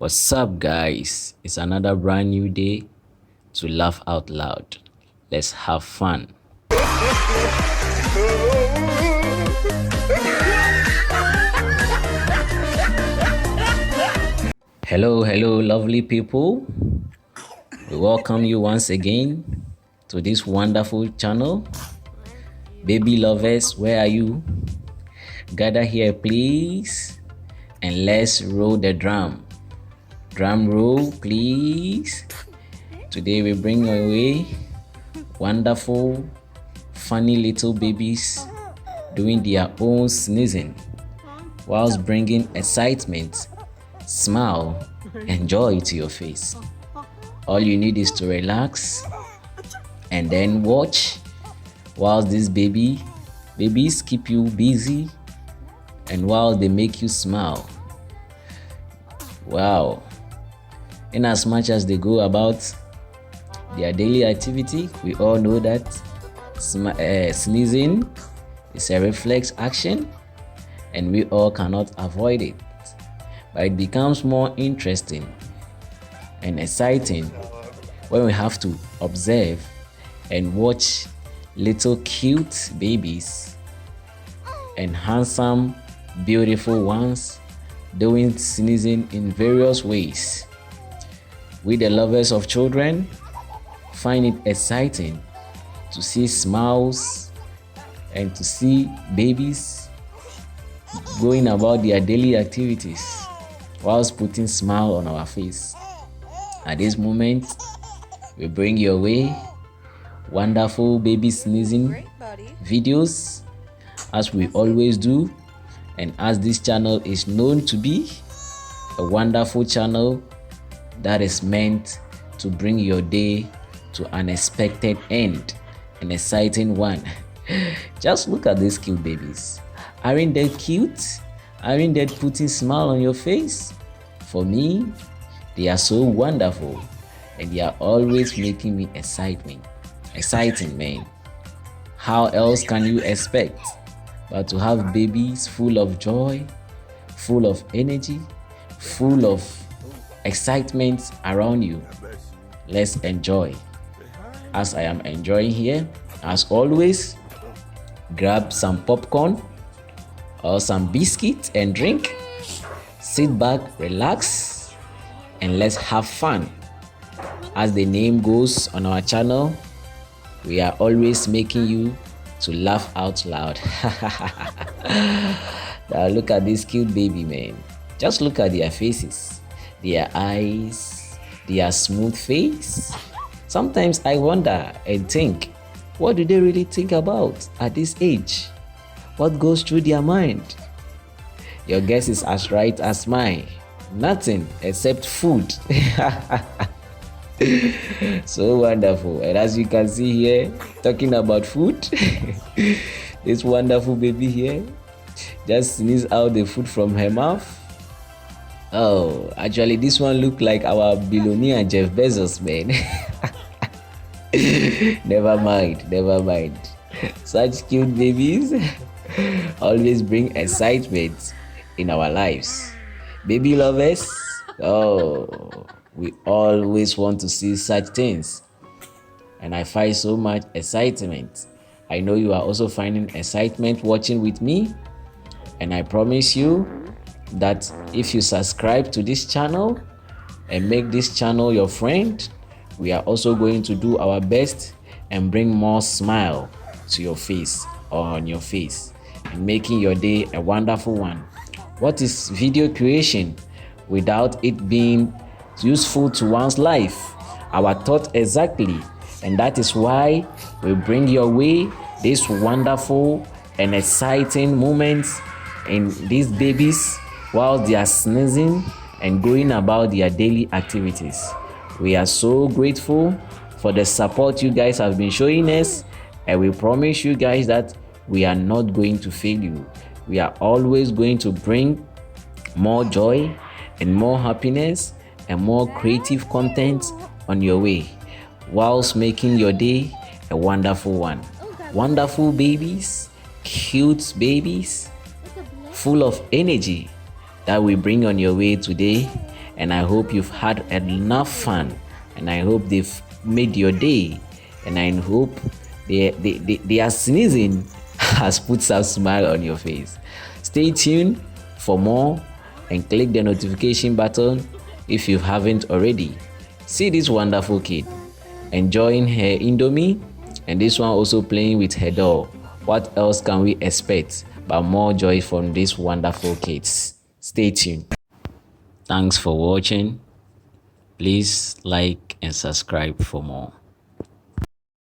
What's up, guys? It's another brand new day to laugh out loud. Let's have fun. Hello, lovely people. We welcome you once again to this wonderful channel. Baby lovers, where are you? Gather here, please, and let's roll the drum. Drum roll, please. Today we bring away wonderful, funny little babies doing their own sneezing whilst bringing excitement, smile, and joy to your face. All you need is to relax and then watch whilst these babies keep you busy and while they make you smile. Wow. In as much as they go about their daily activity, we all know that sneezing is a reflex action and we all cannot avoid it. But it becomes more interesting and exciting when we have to observe and watch little cute babies and handsome, beautiful ones doing sneezing in various ways. We, the lovers of children, find it exciting to see smiles and to see babies going about their daily activities whilst putting smile on our face. At this moment, we bring your way wonderful baby sneezing videos, as we always do, and as this channel is known to be a wonderful channel that is meant to bring your day to an expected end, an exciting one. Just look at these cute babies. Aren't they cute? Aren't they putting smile on your face? For me, they are so wonderful and they are always making me exciting, man. How else can you expect but to have babies full of joy, full of energy, full of excitement around you? Let's enjoy. As I am enjoying here, as always, grab some popcorn or some biscuit and drink. Sit back, relax, and let's have fun. As the name goes on our channel, we are always making you to laugh out loud. Now look at this cute baby, man. Just look at their faces, their eyes, their smooth face. Sometimes I wonder and think, what do they really think about at this age? What goes through their mind? Your guess is as right as mine. Nothing except food. So wonderful. And as you can see here, talking about food, this wonderful baby here just sneezed out the food from her mouth. Oh, actually this one look like our billionaire Jeff Bezos, man. Never mind. Such cute babies always bring excitement in our lives. Baby lovers, oh, we always want to see such things, and I find so much excitement. I know you are also finding excitement watching with me, and I promise you that if you subscribe to this channel and make this channel your friend, we are also going to do our best and bring more smile to your face or on your face, and making your day a wonderful one. What is video creation without it being useful to one's life? Our thought exactly. And that is why we bring your way this wonderful and exciting moments in these babies while they are sneezing and going about their daily activities. We are so grateful for the support you guys have been showing us, and we promise you guys that we are not going to fail you. We are always going to bring more joy and more happiness and more creative content on your way, whilst making your day a wonderful one. Wonderful babies, cute babies, full of energy that we bring on your way today, And I hope you've had enough fun. And I hope they've made your day. And I hope their sneezing has put some smile on your face. Stay tuned for more and click the notification button if you haven't already. See this wonderful kid enjoying her Indomie, and this one also playing with her doll. What else can we expect but more joy from these wonderful kids? Stay tuned. Thanks for watching. Please like and subscribe for more.